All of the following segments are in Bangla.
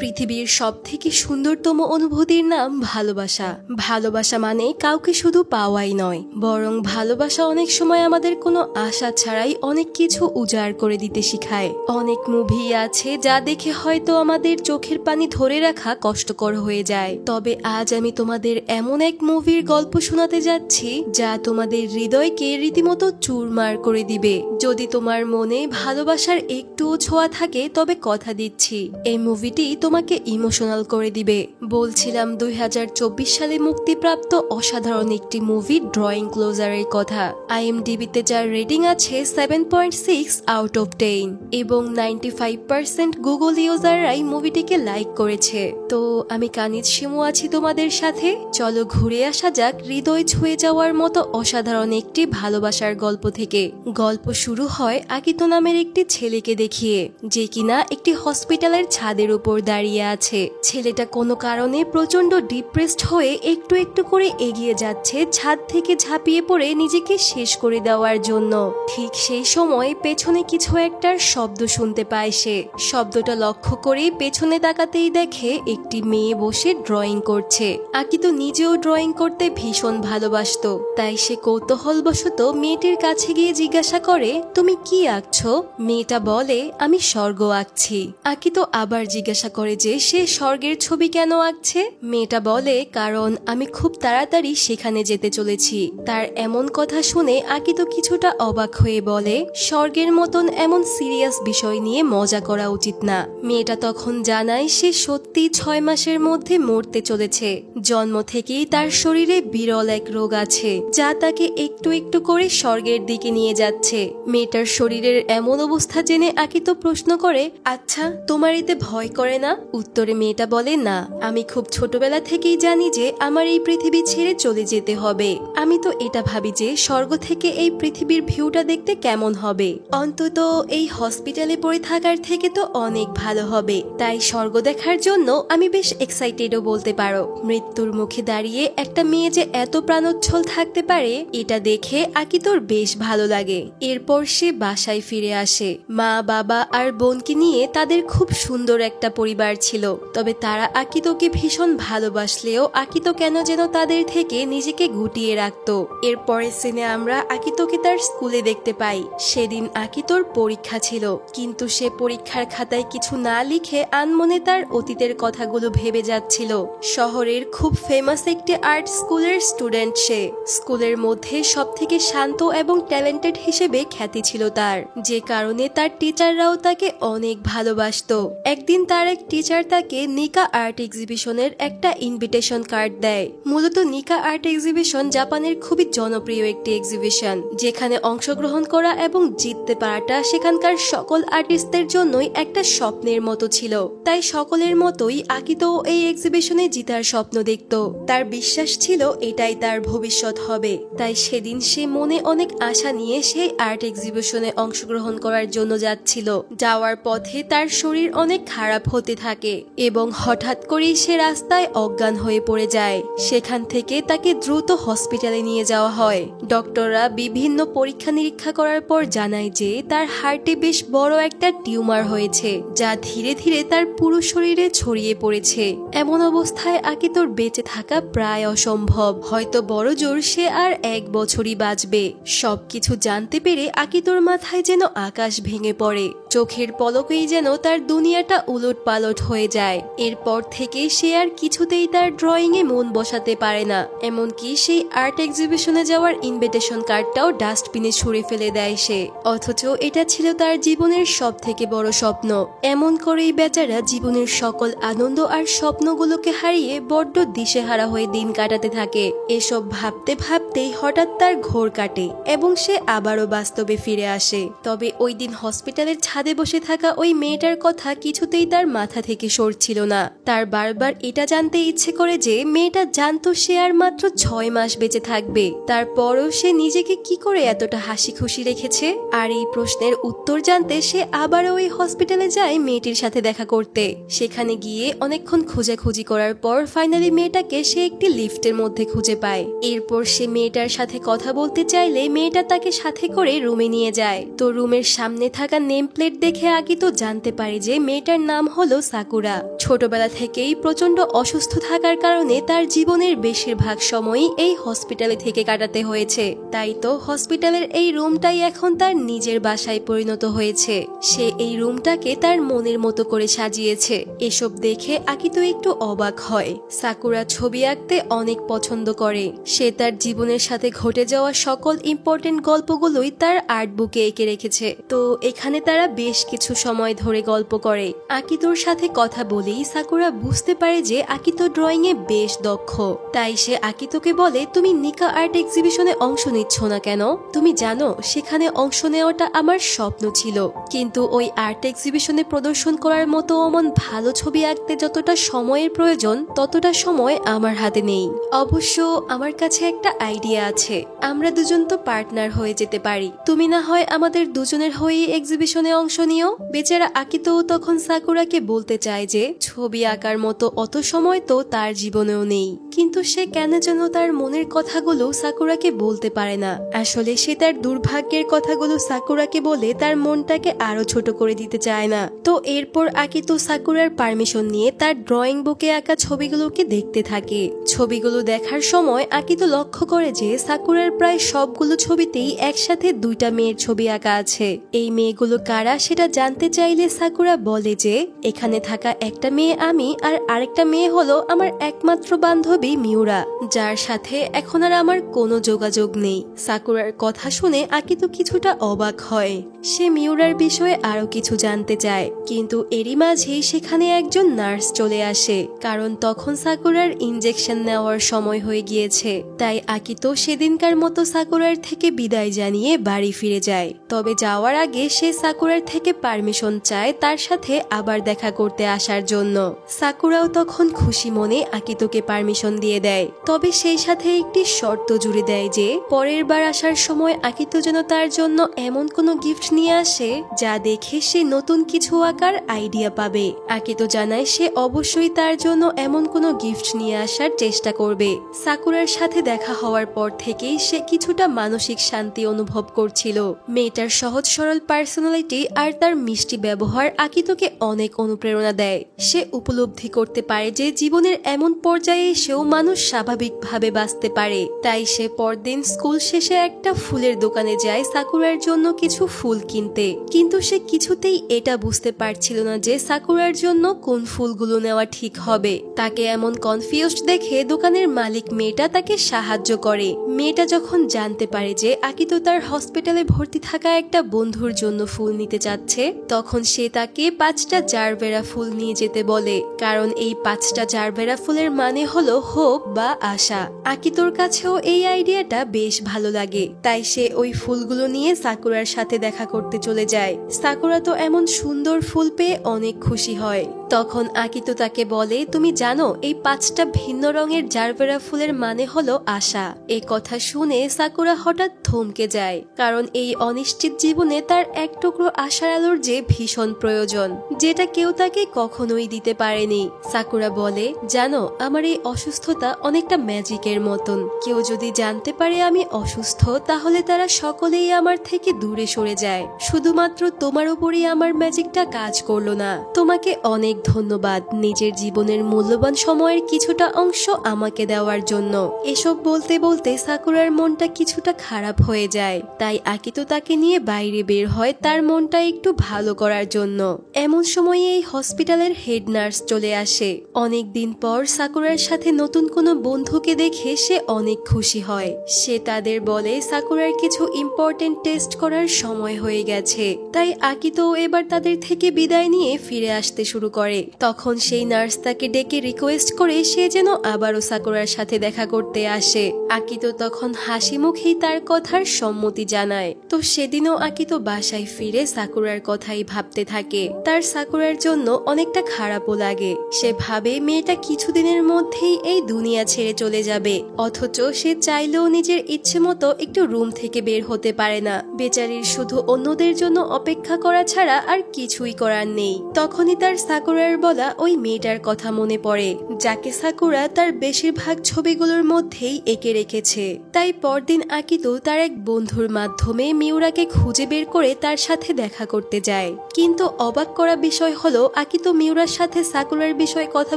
পৃথিবীর সবথেকে সুন্দরতম অনুভূতির নাম ভালোবাসা। ভালোবাসা মানে কাউকে শুধু পাওয়াই নয়, বরং ভালোবাসা অনেক সময় আমাদের কোনো আশা ছাড়াই অনেক কিছু উজাড় করে দিতে শিখায়। অনেক মুভি আছে যা দেখে হয়তো আমাদের চোখের পানি ধরে রাখা কষ্টকর হয়ে যায়, তবে আজ আমি তোমাদের এমন এক মুভির গল্প শোনাতে যাচ্ছি যা তোমাদের হৃদয়কে রীতিমতো চুরমার করে দিবে। যদি তোমার মনে ভালোবাসার একটুও ছোঁয়া থাকে তবে কথা দিচ্ছি এই মুভিটি তোমাকে ইমোশনাল করে দিবে। বলছিলাম 2024 সালে মুক্তিপ্রাপ্ত অসাধারণ একটি মুভি ড্রয়িং ক্লোজারের কথা। IMDb-তে যার রেটিং আছে 7.6 আউট অফ 10 এবং 95% গুগল ইউজাররাই মুভিটিকে লাইক করেছে। তো আমি কানিজ শিমু আছি তোমাদের সাথে। চলো ঘুরে আসা যাক হৃদয় ছুঁয়ে যাওয়ার মতো অসাধারণ একটি ভালোবাসার গল্প থেকে। গল্প শুরু হয় আকিতো নামের একটি ছেলেকে দেখিয়ে, যে কিনা একটি হসপিটালের ছাদের উপর দাঁড়িয়ে আছে। ছেলেটা কোনো কারণে প্রচন্ড ডিপ্রেসড হয়ে একটু একটু করে এগিয়ে যাচ্ছে ছাদ থেকে ঝাঁপিয়ে পড়ে নিজেকে শেষ করে দেওয়ার জন্য। ঠিক সেই সময় পেছনে কিছু একটার শব্দ শুনতে পায় সে। শব্দটা লক্ষ্য করে পেছনে তাকাতেই দেখে একটি মেয়ে বসে ড্রয়িং করছে। আকিতো নিজেও ড্রয়িং করতে ভীষণ ভালোবাসতো, তাই সে কৌতূহলবশত মেয়েটির কাছে গিয়ে জিজ্ঞাসা করে, তুমি কি আঁকছো? মেয়েটা বলে, আমি স্বর্গ আঁকছি। আকিতো আবার জিজ্ঞাসা করে যে সে স্বর্গের ছবি কেন আঁকছে। মেয়েটা বলে, কারণ আমি খুব তাড়াতাড়ি সেখানে যেতে চলেছি। তার এমন কথা শুনে আকিতো কিছুটা অবাক হয়ে বলে, স্বর্গের মতন এমন সিরিয়াস বিষয় নিয়ে মজা করা উচিত না। মেয়েটা তখন জানায় সে সত্যি 6 মাসের মধ্যে মরতে চলেছে। জন্ম থেকেই তার শরীরে বিরল এক রোগ আছে যা তাকে একটু একটু করে স্বর্গের দিকে নিয়ে যাচ্ছে। মেয়েটার শরীরের এমন অবস্থা জেনে আকিতো প্রশ্ন করে, আচ্ছা তোমার এতে ভয় করে না? উত্তরে মেয়েটা বলে, না, আমি খুব ছোটবেলা থেকেই জানি যে আমার এই পৃথিবী ছেড়ে চলে যেতে হবে। আমি তো এটা ভাবি যে স্বর্গ থেকে এই পৃথিবীর ভিউটা দেখতে কেমন হবে, অন্তত এই হসপিটালে পড়ে থাকার থেকে তো অনেক ভালো হবে। তাই স্বর্গ দেখার জন্য আমি বেশ এক্সাইটেডও বলতে পারো। মৃত্যুর মুখে দাঁড়িয়ে একটা মেয়ে যে এত প্রাণোচ্ছল থাকতে পারে এটা দেখে আকিতোর বেশ ভালো লাগে। এরপর সে বাসায় ফিরে আসে। মা, বাবা আর বোনকে নিয়ে তাদের খুব সুন্দর একটা পরিবার ছিল। তবে তারা আকিতোকে ভীষণ ভালোবাসলেও আকিতো কেন যেন তাদের থেকে নিজেকে গুটিয়ে রাখত। এরপরের সিনে আমরা আকিতোকে তার স্কুলে দেখতে পাই। সেদিন আকিতোর পরীক্ষা ছিল, কিন্তু সে পরীক্ষার খাতায় কিছু না লিখে আনমনে তার অতীতের কথাগুলো ভেবে যাচ্ছিল। শহরের খুব ফেমাস একটি আর্ট স্কুলের স্টুডেন্ট সে। স্কুলের মধ্যে সবথেকে শান্ত এবং ট্যালেন্টেড হিসেবে খ্যাতি ছিল তার, যে কারণে তার টিচাররাও তাকে অনেক ভালোবাসতো। একদিন তার এক টিচার তাকে নিকা আর্ট এক্সিবিশনের একটা ইনভিটেশন কার্ড দেয়। মূলত নিকা আর্ট এক্সিবিশন জাপানের খুবই জনপ্রিয় একটি এক্সিবিশন, যেখানে অংশগ্রহণ করা এবং জিততে পারাটা সেখানকার সকল আর্টিস্টদের জন্যই একটা স্বপ্নের মতো ছিল। তাই সকলের মতোই আকিতো এই এক্সিবিশনে জিতার স্বপ্ন দেখত। তার বিশ্বাস ছিল এটাই তার ভবিষ্যৎ হবে। তাই সেদিন সে মনে অনেক আশা নিয়ে সেই আর্ট এক্সিবিশনে অংশগ্রহণ করার জন্য যাচ্ছিল। যাওয়ার পথে তার শরীর অনেক খারাপ হতে থাকে এবং হঠাৎ করেই সে রাস্তায় অজ্ঞান হয়ে পড়ে যায়। সেখান থেকে তাকে দ্রুত হসপিটালে নিয়ে যাওয়া হয়। ডক্টররা বিভিন্ন পরীক্ষা নিরীক্ষা করার পর জানায় যে তার হার্টে বেশ বড় একটা টিউমার হয়েছে, যা ধীরে ধীরে তার পুরো শরীরে ছড়িয়ে পড়েছে। এমন অবস্থায় আকিতোর বেঁচে থাকা প্রায় অসম্ভব। হয়তো বড় জোর সে আর 1 বছরই বাঁচবে। সবকিছু জানতে পেরে আকিতোর মাথায় যেন আকাশ ভেঙে পড়ে। চোখের পলকেই যেন তার দুনিয়াটা উলট পালট হয়ে যায়। এরপর থেকে সে আর কিছুতেই তার ড্রয়িং এ মন বসাতে পারে না। এমনকি সেই আর্ট এক্সিবিশনে যাওয়ার ইনভিটেশন কার্ডটাও ডাস্টবিনে ছুঁড়ে ফেলে দেয় সে। অথচ এটা ছিল তার জীবনের সব থেকে বড় স্বপ্ন। এমন করেই বেচারা জীবনের সকল আনন্দ আর স্বপ্নগুলোকে হারিয়ে বড্ড দিশেহারা হয়ে দিন কাটাতে থাকে। এসব ভাবতে ভাবতেই হঠাৎ তার ঘোর কাটে এবং সে আবারও বাস্তবে ফিরে আসে। তবে ওই দিন হসপিটালের ছাদে বসে থাকা ওই মেয়েটার কথা কিছুতেই তার মাথা থেকে সরছিল না। তার বারবার এটা জানতে ইচ্ছে করে যে মেয়েটা জানতো সে আর মাত্র 6 মাস বেঁচে থাকবে, তারপরও সে নিজেকে কি করে এতটা হাসি খুশি রেখেছে। আর এই প্রশ্নের উত্তর জানতে সে আবারও ওই হসপিটালে যায় মেয়েটির সাথে দেখা করতে। সেখানে গিয়ে অনেকক্ষণ খোঁজাখুঁজি করার পর ফাইনালি মেয়েটাকে সে একটি লিফটের মধ্যে খুঁজে পায়। এরপর সে মেয়েটার সাথে কথা বলতে চাইলে মেয়েটা তাকে সাথে করে রুমে নিয়ে যায়। তো রুমের সামনে থাকা নেম প্লেট দেখে আকিতো জানতে পারে যে মেয়েটার নাম হলো সাকুরা। ছোটবেলা থেকেই প্রচন্ড অসুস্থ থাকার কারণে তার জীবনের বেশিরভাগ সময়ই এই হসপিটালে থেকে কাটাতে হয়েছে। তাই তো হসপিটালের এই রুমটাই এখন তার নিজের বাসায় পরিণত হয়েছে। সে এই রুমটাকে তার মনের মতো করে সাজিয়েছে। এসব দেখে আকিতো একটু অবাক হয়। সাকুরা ছবি আঁকতে অনেক পছন্দ করে। সে তার জীবনের সাথে ঘটে যাওয়া সকল ইম্পর্টেন্ট গল্পগুলোই তার আর্ট বুকে এঁকে রেখেছে। তো এখানে তারা বেশ কিছু সময় ধরে গল্প করে। আকিতোর সাথে কথা বলেই সাকুরা বুঝতে পারে যে আকিতো ড্রয়িং এ বেশ দক্ষ। তাই সে আকিতোকে বলে, তুমি নিকা আর্ট এক্সিবিশনে অংশ নিচ্ছ না কেন? তুমি জানো সেখানে অংশ নেওয়াটা আমার স্বপ্ন ছিল, কিন্তু ওই আর্ট এক্সিবিশনে প্রদর্শন করার মতো অমন ভালো ছবি আঁকতে যতটা সময়ের প্রয়োজন ততটা সময় আমার হাতে নেই। অবশ্য আমার কাছে একটা আইডিয়া আছে, আমরা দুজন তো পার্টনার হয়ে যেতে পারি। তুমি না হয় আমাদের দুজনের হয়ে এক্সিবিশনে অংশ নিও। বেচারা আকিতো তখন সাকুরাকে বলতে চায় যে ছবি আঁকার মতো অত সময় তো তার জীবনেও নেই, কিন্তু সে কেন যেন তার মনের কথাগুলো সাকুরাকে বলতে পারে না। আসলে সে তার দুর্ভাগ্যের কথাগুলো সাকুরাকে বলে তার মনটাকে আরো ছোট করে দিতে চায় না। তো এরপর আকিতো সাকুরার পারমিশন নিয়ে তার ড্রয়িং বুকে আঁকা ছবিগুলোকে দেখতে থাকে। ছবিগুলো দেখার সময় আকিতো লক্ষ্য করে যে সাকুরার প্রায় সবগুলো ছবিতেই একসাথে দুইটা মেয়ের ছবি আঁকা আছে। এই মেয়েগুলো কারা সেটা জানতে চাইলে সাকুরা বলে যে এখানে থাকা একটা মেয়ে আমি, আর আরেকটা মেয়ে হলো আমার একমাত্র বান্ধবী মিউরা, যার সাথে এখন আর আমার কোনো যোগাযোগ নেই। সাকুরার কথা শুনে আকিতো কিছুটা অবাক হয়। সে মিউরার বিষয়ে আরো কিছু জানতে চায়, কিন্তু এরই মাঝেই সেখানে একজন নার্স চলে আসে, কারণ তখন সাকুরার ইনজেকশন নেওয়ার সময় হয়ে গিয়েছে। তাই আকিতো সেদিনকার মতো সাকুরার থেকে বিদায় জানিয়ে বাড়ি ফিরে যায়। তবে যাওয়ার আগে সে সাকুরার থেকে পারমিশন চায় তার সাথে আবার দেখা করতে আসার জন্য। সাকুরাও তখন খুশি মনে আকিতোকে পারমিশন দিয়ে দেয়, তবে সেই সাথে একটি শর্ত জুড়ে দেয় যে পরের বার আসার সময় আকিতো যেন তার জন্য এমন কোনো গিফট নিয়ে আসে যা দেখে সে নতুন কিছু আঁকার আইডিয়া পাবে। আকিতো জানায় সে অবশ্যই তার জন্য এমন কোনো গিফট নিয়ে আসার চেষ্টা করবে। সাকুরার সাথে দেখা হওয়ার পর থেকেই সে কিছুটা মানসিক শান্তি অনুভব করছিল। মেয়েটার সহজ সরল পার্সোনালিটি আর তার মিষ্টি ব্যবহার আকিতোকে অনেক অনুপ্রেরণা দেয়। সে উপলব্ধি করতে পারে যে জীবনের এমন পর্যায়ে এসেও মানুষ স্বাভাবিকভাবে বাঁচতে পারে। তাই সে পরদিন স্কুল শেষে একটা ফুলের দোকানে যায় সাকুরার জন্য কিছু ফুল কিনতে, কিন্তু সে কিছুতেই এটা বুঝতে পারছিল না যে সাকুরার জন্য কোন ফুলগুলো নেওয়া ঠিক হবে। তাকে এমন কনফিউজড দেখে দোকানের মালিক মেয়েটা তাকে সাহায্য করে। মেয়েটা যখন জানতে পারে যে আকিতো তার হসপিটালে ভর্তি থাকা একটা বন্ধুর জন্য ফুল নিতে চাচ্ছে, তখন সে তাকে 5টা জারবেরা ফুল নিয়ে যেতে বলে, কারণ এই 5টা জারবেরা ফুলের মানে হলো হোপ বা আশা। আকিতোর কাছেও এই আইডিয়াটা বেশ ভালো লাগে, তাই সে ওই ফুলগুলো নিয়ে সাকুরার সাথে দেখা করতে চলে যায়। সাকুরা তো এমন সুন্দর ফুল পেয়ে অনেক খুশি হয়। তখন আকিতো তাকে বলে, তুমি জানো এই 5টা ভিন্ন রঙের জারবেরা ফুলের মানে হলো আশা। এই কথা শুনে সাকুরা হঠাৎ থমকে যায়, কারণ এই অনিশ্চিত জীবনে তার এক টুকরো আশার আলোর যে ভীষণ প্রয়োজন, যেটা কেউ তাকে কখনোই দিতে পারেনি। সাকুরা বলে, জানো আমার এই অসুস্থতা অনেকটা ম্যাজিকের মতন। কেউ যদি জানতে পারে আমি অসুস্থ তাহলে তারা সকলেই আমার থেকে দূরে সরে যায়। শুধুমাত্র তোমার উপরই আমার ম্যাজিকটা কাজ করলো না। তোমাকে অনেক ধন্যবাদ নিজের জীবনের মূল্যবান সময়ের কিছুটা অংশ আমাকে দেওয়ার জন্য। এসব বলতে বলতে সাকুরার মনটা কিছুটা খারাপ হয়ে যায়। তাই আকিতো তাকে নিয়ে বাইরে বের হয় তার মনটা একটু ভালো করার জন্য। এমন সময়ে এই হসপিটালের হেড নার্স চলে আসে। অনেক দিন পর সাকুরার সাথে নতুন কোনো বন্ধুকে দেখে সে অনেক খুশি হয়। সে তাদের বলে সাকুরার কিছু ইম্পর্টেন্ট টেস্ট করার সময় হয়ে গেছে, তাই আকিতো এবার তাদের থেকে বিদায় নিয়ে ফিরে আসতে শুরু করে। তখন সেই নার্স তাকে ডেকে রিকোয়েস্ট করে সে যেন আবারও সাকুরার সাথে দেখা করতে আসে। আকিতো তখন হাসি মুখেই তার কথার সম্মতি জানায়। তো সেদিনও আকিতো বাসায় ফিরে সাকুরার কথাই ভাবতে থাকে। তার সাকুরার জন্য অনেকটা খারাপও লাগে। সে ভাবে মেয়েটা কিছুদিনের মধ্যেই এই দুনিয়া ছেড়ে চলে যাবে, অথচ সে চাইলেও নিজের ইচ্ছে মতো একটু রুম থেকে বের হতে পারে না। বেচারির শুধু অন্যদের জন্য অপেক্ষা করা ছাড়া আর কিছুই করার নেই। তখনই তার সাকুরা সাকুরার বলা ওই মেয়েটার কথা মনে পড়ে, যাকে সাকুরা তার বেশিরভাগ ছবিগুলোর মধ্যেই এঁকে রেখেছে। তাই পরদিন আকিতো তার এক বন্ধুর মাধ্যমে মিউরাকে খুঁজে বের করে তার সাথে দেখা করতে যায়। কিন্তু অবাক করা বিষয় হলো, আকিতো মিউরার সাথে সাকুরার বিষয়ে কথা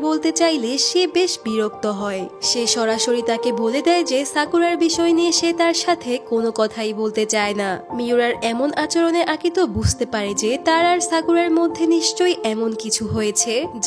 বলতে চাইলে সে বেশ বিরক্ত হয়। সে সরাসরি তাকে বলে দেয় যে সাকুরার বিষয় নিয়ে সে তার সাথে কোনো কথাই বলতে চায় না। মিউরার এমন আচরণে আকিতো বুঝতে পারে যে তার আর সাকুরার মধ্যে নিশ্চয়ই এমন কিছু হয়েছে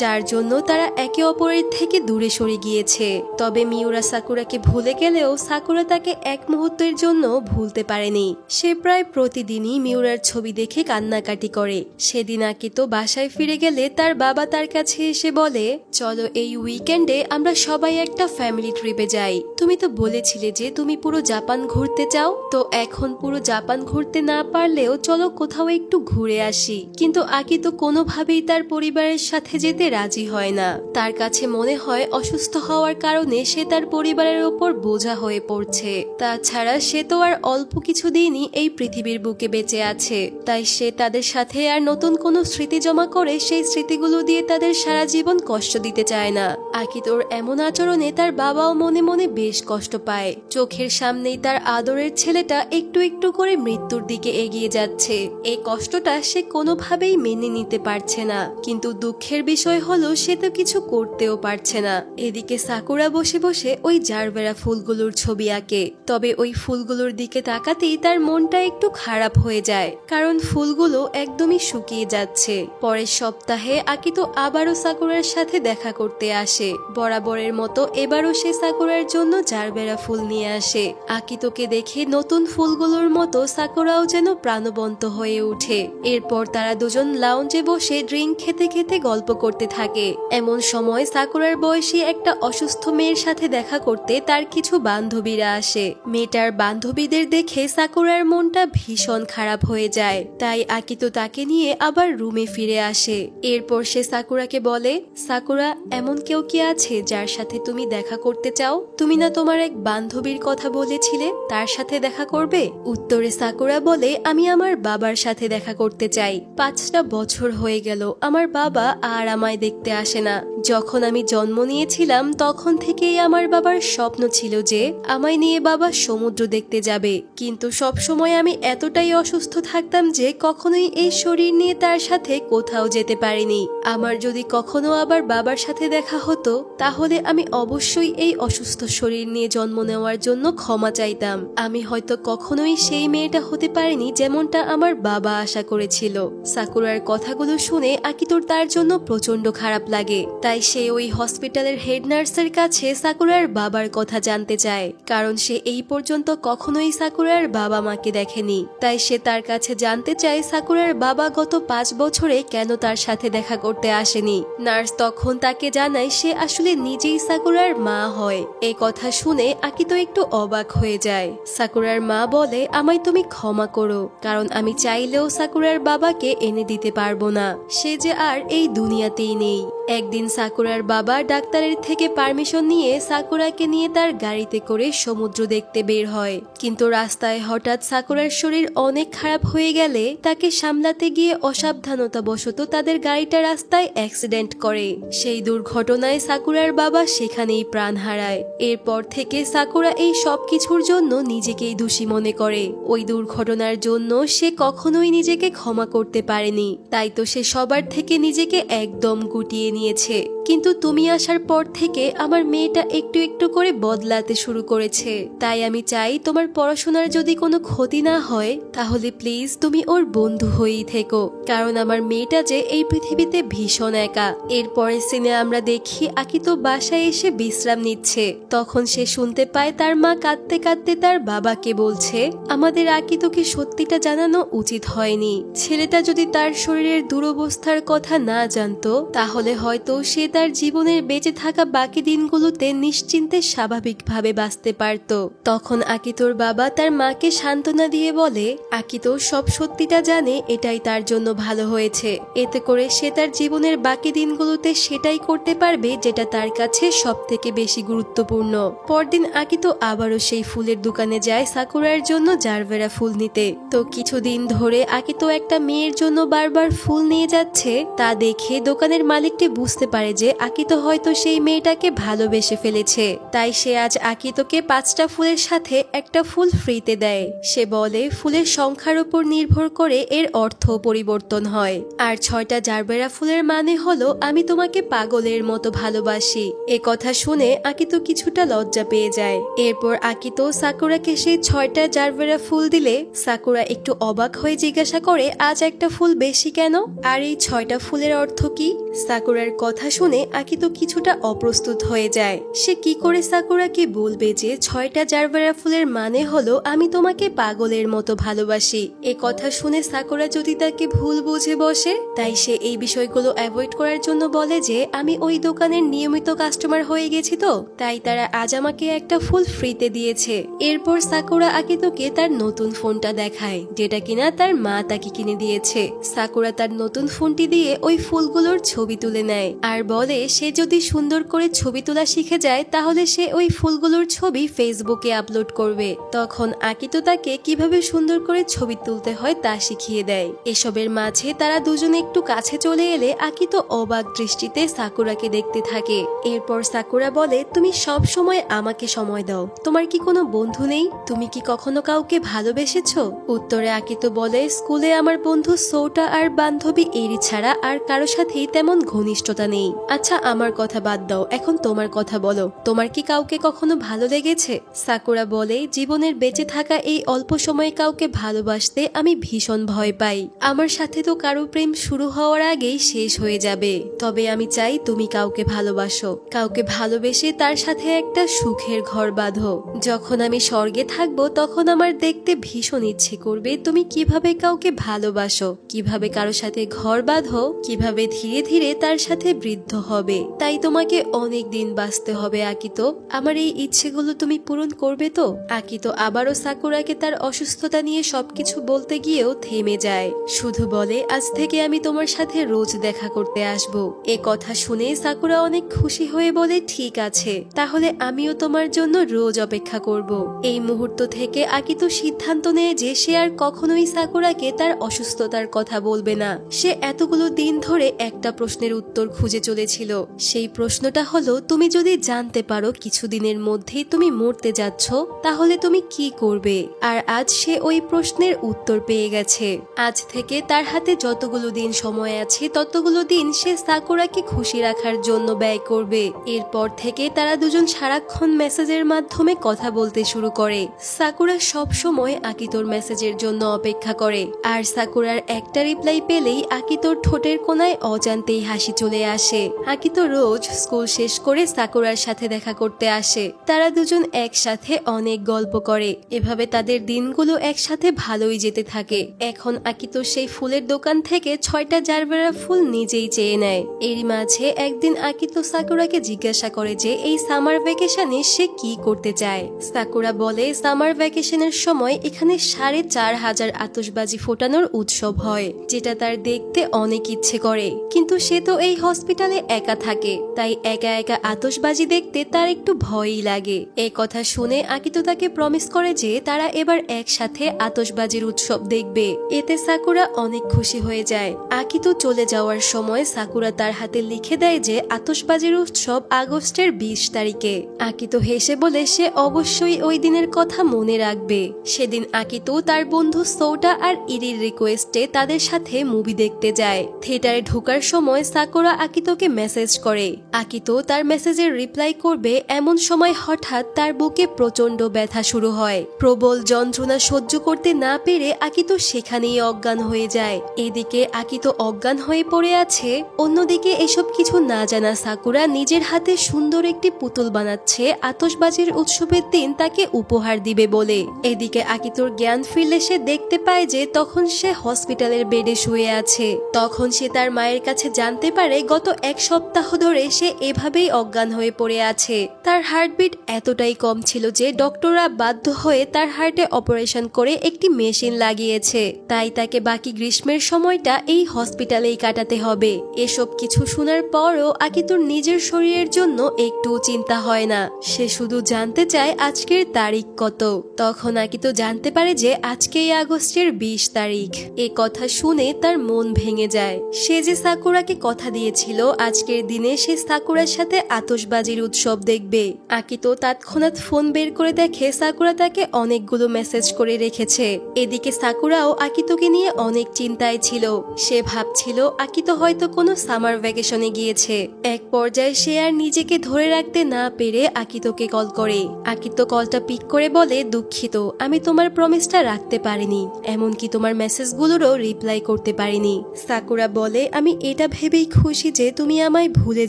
যার জন্য তারা একে অপরের থেকে দূরে সরে গিয়েছে। তবে মিউরা সাকুরাকে ভুলে গেলেও সাকুরা তাকে এক মুহূর্তের জন্য ভুলতে পারেনি। সে প্রায় প্রতিদিনই মিউরার ছবি দেখে কান্নাকাটি করে। সেদিন আকিতো বাসায় ফিরে গেলে তার বাবা তার কাছে এসে বলে, চলো এই উইকেন্ডে আমরা সবাই একটা ফ্যামিলি ট্রিপে যাই। তুমি তো বলেছিলে যে তুমি পুরো জাপান ঘুরতে চাও, তো এখন পুরো জাপান ঘুরতে না পারলেও চলো কোথাও একটু ঘুরে আসি। কিন্তু আকিতো কোনোভাবেই তার পরিবারের সাথে যেতে রাজি হয় না। তার কাছে মনে হয় অসুস্থ হওয়ার কারণে সে তার পরিবারের ওপর বোঝা হয়ে পড়ছে। তাছাড়া সে তো আর অল্প কিছুদিনই এই পৃথিবীর বুকে বেঁচে আছে, তাই সে তাদের সাথে আর নতুন কোনো স্মৃতি জমা করে সেই স্মৃতিগুলো দিয়ে তাদের সারা জীবন কষ্ট দিতে চায় না। আকিতোর এমন আচরণে তার বাবাও মনে মনে বেশ কষ্ট পায়। চোখের সামনেই তার আদরের ছেলেটা একটু একটু করে মৃত্যুর দিকে এগিয়ে যাচ্ছে। এই কষ্টটা সে কোনোভাবেই মেনে নিতে পারছে না। কিন্তু দুঃখের বিষয় হলো সে তো কিছু করতেও পারছে না। এদিকে সাকুরা বসে বসে ওই জারবেরা ফুলগুলোর ছবি আঁকে। তবে ওই ফুলগুলোর দিকে তাকাতেই তার মনটা একটু খারাপ হয়ে যায়, কারণ ফুলগুলো একদমই শুকিয়ে যাচ্ছে। পরের সপ্তাহে আকিতো আবারও সাকুরার সাথে দেখা করতে আসে। বরাবরের মতো এবারও সে সাকুরার জন্য জারবেরা ফুল নিয়ে আসে। আকিতোকে দেখে নতুন ফুলগুলোর মতো সাকুরাও যেন প্রাণবন্ত হয়ে ওঠে। এরপর তারা দুজন লাউঞ্জে বসে ড্রিঙ্ক খেতে খেতে গল্প করতে থাকে। এমন সময় সাকুরার বয়সী একটা অসুস্থ মেয়ের সাথে দেখা করতে তার কিছু বান্ধবীরা আসে। মেয়েটার বান্ধবীদের দেখে সাকুরার মনটা ভীষণ খারাপ হয়ে যায়। তাই আকিতো তাকে নিয়ে আবার রুমে ফিরে আসে। এরপর সে সাকুরাকে বলে, সাকুরা, এমন কেউ কি আছে যার সাথে তুমি দেখা করতে চাও? তুমি না তোমার এক বান্ধবীর কথা বলেছিলে, তার সাথে দেখা করবে? উত্তরে সাকুরা বলে, আমি আমার বাবার সাথে দেখা করতে চাই। 5টা বছর হয়ে গেল আমার বাবা আর আমায় দেখতে আসে না। যখন আমি জন্ম নিয়েছিলাম তখন থেকেই আমার বাবার স্বপ্ন ছিল যে আমায় নিয়ে বাবা সমুদ্র দেখতে যাবে, কিন্তু সব সময় আমি এতটাই অসুস্থ থাকতাম যে কখনোই এই শরীর নিয়ে তার সাথে কোথাও যেতে পারিনি। আমার যদি কখনো আবার বাবার সাথে দেখা হতো তাহলে আমি অবশ্যই এই অসুস্থ শরীর নিয়ে জন্ম নেওয়ার জন্য ক্ষমা চাইতাম। আমি হয়তো কখনোই সেই মেয়েটা হতে পারিনি যেমনটা আমার বাবা আশা করেছিল। সাকুরার কথাগুলো শুনে আকিতোর তার জন্য প্রচন্ড খারাপ লাগে। তাই সে ওই হসপিটালের হেড নার্সের কাছে সাকুরার বাবার কথা জানতে চায়, কারণ সে এই পর্যন্ত কখনোই সাকুরার বাবা মাকে দেখেনি। তাই সে তার কাছে জানতে চায় সাকুরার বাবা গত 5 বছরে কেন তার সাথে দেখা করতে আসেনি। নার্স তখন তাকে জানায় সে আসলে নিজেই সাকুরার মা হয়। এই কথা শুনে আকিতো একটু অবাক হয়ে যায়। সাকুরার মা বলে, আমায় তুমি ক্ষমা করো, কারণ আমি চাইলেও সাকুরার বাবাকে এনে দিতে পারবো না। সে যে আর এই দুনিয়াতেই নেই। একদিন সাকুরার বাবা ডাক্তারের থেকে পারমিশন নিয়ে সাকুরাকে নিয়ে তার গাড়িতে করে সমুদ্র দেখতে বের হয়। কিন্তু রাস্তায় হঠাৎ সাকুরার শরীর অনেক খারাপ হয়ে গেলে তাকে সামলাতে গিয়ে অসাবধানতাবশত তাদের গাড়িটা রাস্তায় অ্যাক্সিডেন্ট করে। সেই দুর্ঘটনায় সাকুরার বাবা সেখানেই প্রাণ হারায়। এরপর থেকে সাকুরা এই সব কিছুর জন্য নিজেকেই দোষী মনে করে। ওই দুর্ঘটনার জন্য সে কখনোই নিজেকে ক্ষমা করতে পারেনি। তাই তো সে সবার থেকে নিজেকে একদম গুটিয়ে নিয়েছে। কিন্তু তুমি আসার পর থেকে আমার মেয়েটা একটু একটু করে বদলাতে শুরু করেছে। তাই আমি চাই তোমার পড়াশোনার যদি কোনো ক্ষতি না হয় তাহলে প্লিজ তুমি ওর বন্ধু হয়েই থেকো, কারণ আমার মেয়েটা যে এই পৃথিবীতে ভীষণ একা। এরপরের সিনে আমরা দেখি আকিতো বাসায় এসে বিশ্রাম নিচ্ছে। তখন সে শুনতে পায় তার মা কাঁদতে কাঁদতে তার বাবাকে বলছে, আমাদের আকিতোকে সত্যিটা জানানো উচিত হয়নি। ছেলেটা যদি তার শরীরের দুরবস্থার কথা না জানতো তাহলে হয়তো সে তার জীবনের বেঁচে থাকা বাকি দিনগুলোতে নিশ্চিন্তে স্বাভাবিকভাবে বাঁচতে পারত। তখন আকিতোর বাবা তার মাকে সান্ত্বনা দিয়ে বলে, আকিতো সব সত্যিটা জানে, এটাই তার জন্য ভালো হয়েছে। এতে করে সে তার জীবনের বাকি দিনগুলোতে সেটাই করতে পারবে যেটা তার কাছে সব থেকে বেশি গুরুত্বপূর্ণ। পরদিন আকিতো আবারও সেই ফুলের দোকানে যায় সাকুরার জন্য জারবেরা ফুল নিতে। তো কিছুদিন ধরে আকিতো একটা মেয়ের জন্য বারবার ফুল নিয়ে যাচ্ছে, তা দেখে দোকানের মালিকটি বুঝতে পারে যে আকিতো হয়তো সেই মেয়েটাকে ভালোবেসে ফেলেছে। তাই সে আজ আকিতোকে 5টা ফুলের সাথে একটা ফুল ফ্রিতে দেয়। সে বলে ফুলের সংখ্যার উপর নির্ভর করে এর অর্থ পরিবর্তন হয়। আর 6টা জারবেরা ফুলের মানে হলো আমি তোমাকে পাগলের মতো ভালোবাসি। এ কথা শুনে আকিতো কিছুটা লজ্জা পেয়ে যায়। এরপর আকিতো সাকুরাকে সেই 6টা জারবেরা ফুল দিলে সাকুরা একটু অবাক হয়ে জিজ্ঞাসা করে, আজ একটা ফুল বেশি কেন? আর এই 6টা ফুলের অর্থ কি? সাকুরার কথা শুনে আকিতো কিছুটা অপ্রস্তুত হয়ে যায়। সে কি করে সাকুরাকে বলবে যে 6টা জারবেরা ফুলের মানে হলো আমি তোমাকে পাগলের মতো ভালোবাসি। এ কথা শুনে সাকুরা যদি তাকে ভুল বুঝে বসে, তাই সে এই বিষয়গুলো অ্যাভয়েড করার জন্য বলে যে আমি ওই দোকানের নিয়মিত কাস্টমার হয়ে গেছি, তো তাই তারা আজ আমাকে একটা ফুল ফ্রিতে দিয়েছে। এরপর সাকুরা আকিতোকে তার নতুন ফোনটা দেখায়, যেটা কিনা তার মা তাকে কিনে দিয়েছে। সাকুরা তার নতুন ফোনটি দিয়ে ওই ফুলগুলোর ছবি তুলে নেয় আর বলে সে যদি সুন্দর করে ছবি তোলা শিখে যায় তাহলে সে ওই ফুলগুলোর ছবি ফেসবুকে আপলোড করবে। তখন আকিতো তাকে কিভাবে সুন্দর করে ছবি তুলতে হয় তা শিখিয়ে দেয়। এসবের মাঝে তারা দুজনে একটু কাছে চলে এলে আকিতো অবাক দৃষ্টিতে সাকুরাকে দেখতে থাকে। এরপর সাকুরা বলে, তুমি সব সময় আমাকে সময় দাও, তোমার কি কোনো বন্ধু নেই? তুমি কি কখনো কাউকে ভালোবেসেছো? উত্তরে আকিতো বলে, স্কুলে আমার বন্ধু সৌটা আর বান্ধবী এরি ছাড়া আর কারো সাথেই তেমন ঘনিষ্ঠতা নেই। আচ্ছা আমার কথা বাদ দাও, এখন তোমার কথা বলো, তোমার কি কাউকে কখনো ভালো লেগেছে? সাকুরা বলে, জীবনের বেঁচে থাকা এই অল্প সময়ে কাউকে ভালোবাসতে আমি ভীষণ ভয় পাই। আমার সাথে তো কারো প্রেম শুরু হওয়ার আগেই শেষ হয়ে যাবে। তবে আমি চাই তুমি কাউকে ভালোবাসো, কাউকে ভালোবেসে তার সাথে একটা সুখের ঘর বাঁধো। যখন আমি স্বর্গে থাকবো তখন আমার দেখতে ভীষণ ইচ্ছে করবে তুমি কিভাবে কাউকে ভালোবাসো, কিভাবে কারো সাথে ঘর বাঁধো, কিভাবে ধীরে ধীরে তার সাথে বৃদ্ধ হবে। তাই তোমাকে অনেক দিন বাঁচতে হবে আকিতো। আমার এই ইচ্ছেগুলো তুমি পূরণ করবে তো? আকিতো আবারও সাকুরাকে তার অসুস্থতা নিয়ে সবকিছু বলতে গিয়েও থেমে যায়। শুধু বলে, আজ থেকে আমি তোমার সাথে রোজ দেখা করতে আসব। এ কথা শুনে সাকুরা অনেক খুশি হয়ে বলে, ঠিক আছে, তাহলে আমিও তোমার জন্য রোজ অপেক্ষা করব। এই মুহূর্ত থেকে আকিতো সিদ্ধান্ত নেয় যে সে আর কখনোই সাকুরাকে তার অসুস্থতার কথা বলবে না। সে এতগুলো দিন ধরে একটা প্রশ্নের উত্তর খুঁজে চলেছিল। সেই প্রশ্নটা হলো, তুমি যদি জানতে পারো কিছুদিনের মধ্যেই তুমি মরতে যাচ্ছ তাহলে তুমি কি করবে? আর আজ সে ওই প্রশ্নের উত্তর পেয়ে গেছে। আজ থেকে তার হাতে যতগুলো দিন সময় আছে ততগুলো দিন সে সাকুরাকে খুশি রাখার জন্য ব্যয় করবে। এরপর থেকে তারা দুজন সারাক্ষণ মেসেজের মাধ্যমে কথা বলতে শুরু করে। সাকুরা সব সময় আকিতোর মেসেজের জন্য অপেক্ষা করে, আর সাকুরার একটা রিপ্লাই পেলেই আকিতোর ঠোঁটের কোনায় অজান্তেই হাসি চলে আসে। আকিতো রোজ স্কুল শেষ করে সাকুরার সাথে দেখা করতে আসে। তারা দুজন একসাথে অনেক গল্প করে। এভাবে তাদের দিনগুলো একসাথে ভালোই যেতে থাকে। এখন আকিতো সেই ফুলের দোকান থেকে 6টা জারবেরা ফুল নিজেই চেয়ে নেয়। এরই মাঝে একদিন আকিতো সাকুরাকে জিজ্ঞাসা করে যে এই সামার ভ্যাকেশনে সে কি করতে চায়। সাকুরা বলে, সামার ভ্যাকেশনের সময় এখানে 4500 আতশবাজি ফোটানোর উৎসব হয়, যেটা তার দেখতে অনেক ইচ্ছে করে। কিন্তু সে তো এই হসপিটালে একা থাকে, তাই একা একা আতশবাজি দেখতে তার একটু ভয়ই লাগে। এই কথা শুনে আকিতো তাকে প্রমিস করে যে তারা এবার একসাথে আতশবাজির উৎসব দেখবে। এতে সাকুরা অনেক খুশি হয়ে যায়। আকিতো চলে যাওয়ার সময় সাকুরা তার হাতে লিখে দেয় যে আতশবাজির উৎসব আগস্টের 20 তারিখে। আকিতো হেসে বলে সে অবশ্যই ওই দিনের কথা মনে রাখবে। সেদিন আকিতো তার বন্ধু সৌটা আর ইরির রিকোয়েস্টে তাদের সাথে মুভি দেখতে যায়। থিয়েটারে ঢোকার সময় সাকুরা আকিতোকে মেসেজ করে। আকিতো তার মেসেজের রিপ্লাই করবে এমন সময় হঠাৎ তার বুকে প্রচন্ড ব্যথা শুরু হয়। প্রবল যন্ত্রণা সহ্য করতে না পেরে আকিতো সেখানেই অজ্ঞান হয়ে যায়। এদিকে আকিতো অজ্ঞান হয়ে পড়ে আছে, অন্যদিকে এসব কিছু না জানা সাকুরা নিজের হাতে সুন্দর একটি পুতুল বানাচ্ছে আতশবাজির উৎসবের দিন তাকে উপহার দিবে বলে। এদিকে আকিতোর জ্ঞান ফিরলে সে দেখতে পায় যে তখন সে হসপিটালের বেডে শুয়ে আছে। তখন সে তার মায়ের কাছে জানতে পারে গত 1 সপ্তাহ ধরে সে এভাবেই অজ্ঞান হয়ে পড়ে আছে। তার হার্টবিট এতটাই কম ছিল যে ডক্টররা বাধ্য হয়ে তার হার্টে অপারেশন করে একটি মেশিন লাগিয়েছে। তাই তাকে বাকি গ্রীষ্মের সময়টা এই হসপিটালেই কাটাতে হবে। এসব কিছু শোনার পরও আকিতুর নিজের শরীরের জন্য একটু চিন্তা হয় না। সে শুধু জানতে চায় আজকের তারিখ কত। তখন আকিতো জানতে পারে যে আজকেই আগস্টের 20 তারিখ। এ কথা শুনে তার মন ভেঙে যায়। সে যে সাকুরাকে কথা দিয়েছিল আজকের দিনে সে সাকুরার সাথে আতশবাজির উৎসব দেখবে। আকিতো তৎক্ষণাৎ ফোন বের করে দেখে সাকুরা তাকে অনেকগুলো মেসেজ করে রেখেছে। এদিকে সাকুরাও আকিতোকে নিয়ে অনেক চিন্তায় ছিল। সে ভাবছিল আকিতো হয়তো কোনো সামার ভ্যাকেশনে গিয়েছে। এক পর্যায়ে সে আর নিজেকে ধরে রাখতে না পেরে আকিতোকে কল করে। আকিতো কলটা পিক করে বলে, দুঃখিত, আমি তোমার প্রমিসটা রাখতে পারিনি, এমনকি তোমার মেসেজগুলোরও রিপ্লাই করতে পারিনি। সাকুরা বলে, আমি এটা ভেবেই খুশি যে তুমি আমায় ভুলে